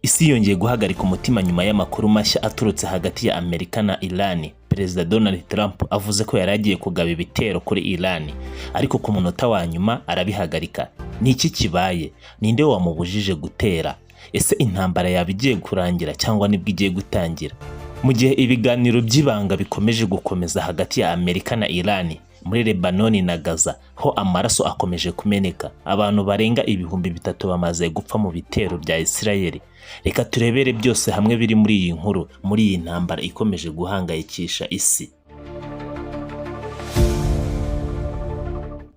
Isi yongeye guhagarika umutima nyuma y'amakuru mashya aturutse hagati ya Amerika na Iran. Perezida Donald Trump avuze ko yari agiye kugaba ibitero kuri Iran, ariko ku munota wa nyuma arabihagarika. Ni iki kibaye? Ninde wamubujije gutera? Ese intambara yaba igiye kurangira cyangwa nibwo igiye gutangira? Mu gihe ibiganiro by'ibanga bikomeje gukomeza hagati ya Amerika na Iran muri Lebanon na Gaza, ho amaraso akomeje kumeneka, abantu barenga ibihumbi 3 bamaze gupfa mu bitero bya Israel. Reka turebere byose hamwe biri muri iyi nkuru, muri iyi ntambara ikomeje guhangayikisha isi.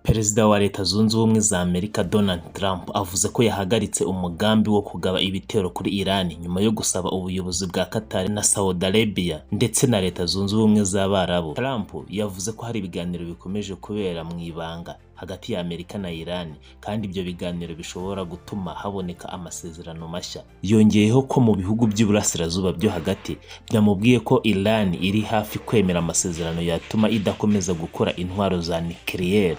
Perezida wa Leta Zunze Ubumwe za Amerika Donald Trump avuze ko yahagaritse umugambi wo kugaba ibitero kuri Iran nyuma yo gusaba ubuyobozi bwa Qatar na Saudi Arabia ndetse na Leta Zunze Ubumwe z'Abarabu. Trump yavuze ko hari ibiganiro bikomeje kubera mu ibanga hagati ya Amerika na Iran, kandi ibyo biganiro bishobora gutuma haboneka amasezerano mashya. Yongeyeho ko mu bihugu by'Uburasirazuba byo hagati byamubwiye ko Iran iri hafi kwemera amasezerano yatuma idakomeza gukora intwaro za nucleaire.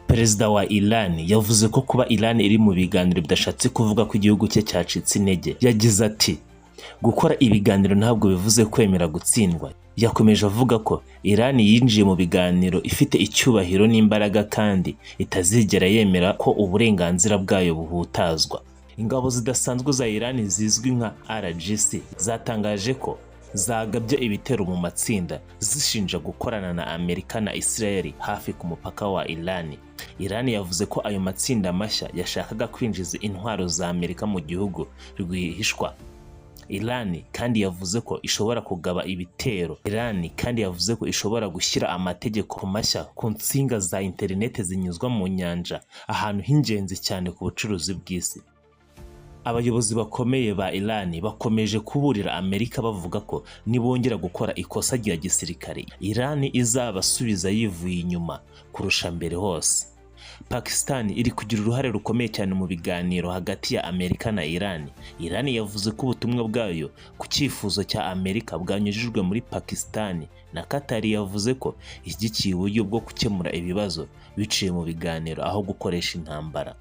Perezida wa Iran yavuze ko kuba Iran iri mu biganiro bidashatse kuvuga ko igihugu cye cyacitse intege. Yagize ati, gukora ibiganiro ntabwo bivuze kwemera gutsindwa. Yakomeje avuga ko Iran yinjiye mu biganiro ifite icyubahiro n'imbaraga kandi itazigera yemera ko uburenganzira bwayo buhutazwa. Ingabo zidasanzwe za Iran zizwi nka RGC zatangaje ko zagabye ibitero mu matsinda zishinja gukorana na Amerika na Israel hafi ku mupaka wa Iran. Iran yavuze ko ayo matsinda mashya yashakaga kwinjiza intwaro za Amerika mu gihugu rwihishwa. Iran kandi yavuze ko ishobora kugaba ibitero. Iran kandi yavuze ko ishobora gushyira amategeko mashya ku nsinga za internet zinyuzwa mu nyanja, ahantu h'ingenzi cyane ku bucuruzi bw'isi. Abayobozi bakomeye ba Iran bakomeje kuburira Amerika bavuga ko nibongera gukora ikosa rya gisirikare, Iran izabasubiza yivuye inyuma kurusha mbere hose. Pakistan iri kugira uruhare rukomeye cyane mu biganiro hagati ya Amerika na Iran. Iran yavuze ko ubutumwa bwayo ku cyifuzo cya Amerika bwanyujijwe muri Pakistan, na Qatar yavuze ko ishyigikiye uburyo bwo gukemura ibibazo biciye mu biganiro aho gukoresha intambara.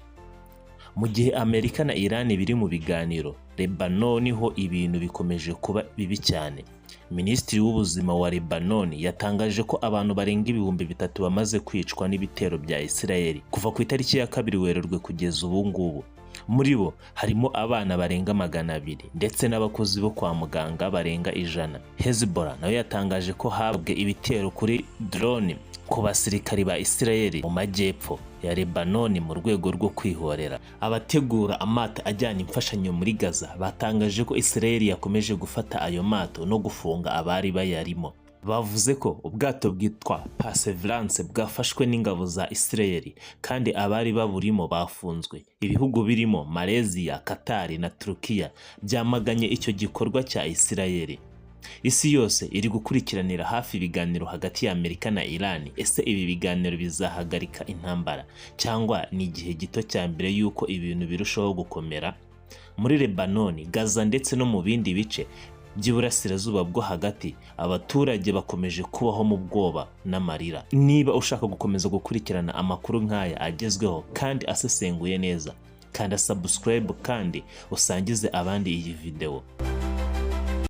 Mu gihe Amerika na Iran biri mu biganiro, Lebanon ho ibintu bikomeje kuba bibi cyane. Minisitiri w'ubuzima wa Lebanon yatangaje ko abantu barenga ibihumbi 3 bamaze kwicwa n'ibitero bya Israel kuva ku itariki ya 2 Werurwe kugeza ubu ngubu. Muri bo harimo abana barenga 200 ndetse n'abakozi bo kwa muganga barenga 100. Hezbollah nayo yatangaje ko habwe ibitero kuri drone ku basirikari ba Israel mu majyepfo ya Lebanon mu rwego rwo kwihorera. Abategura amato ajyana imfashanyo muri Gaza batangaje ko Israel yakomeje gufata ayo mato no gufunga abari bayarimo. Bavuze ko ubwato bwitwa Perseverance bwafashwe n'ingabo za Israel kandi abari baburimo bafunzwe. Ibihugu birimo Malaysia, Qatar na Turkiya byamaganye icyo gikorwa cya Israel. Isi yose iri gukurikiranira hafi ibiganiro hagati ya Amerika na Iran. Ese ibi biganiro bizahagarika intambara cyangwa ni igihe gito cya mbere yuko ibintu birushaho gukomera? Muri Lebanon, Gaza ndetse no mu bindi bice by'Uburasirazuba bwo hagati, abaturage bakomeje kubaho mu bwoba n'amarira. Niba ushaka gukomeza gukurikirana amakuru nk'aya agezweho kandi asesenguye neza, kanda subscribe kandi usangize abandi iyi video.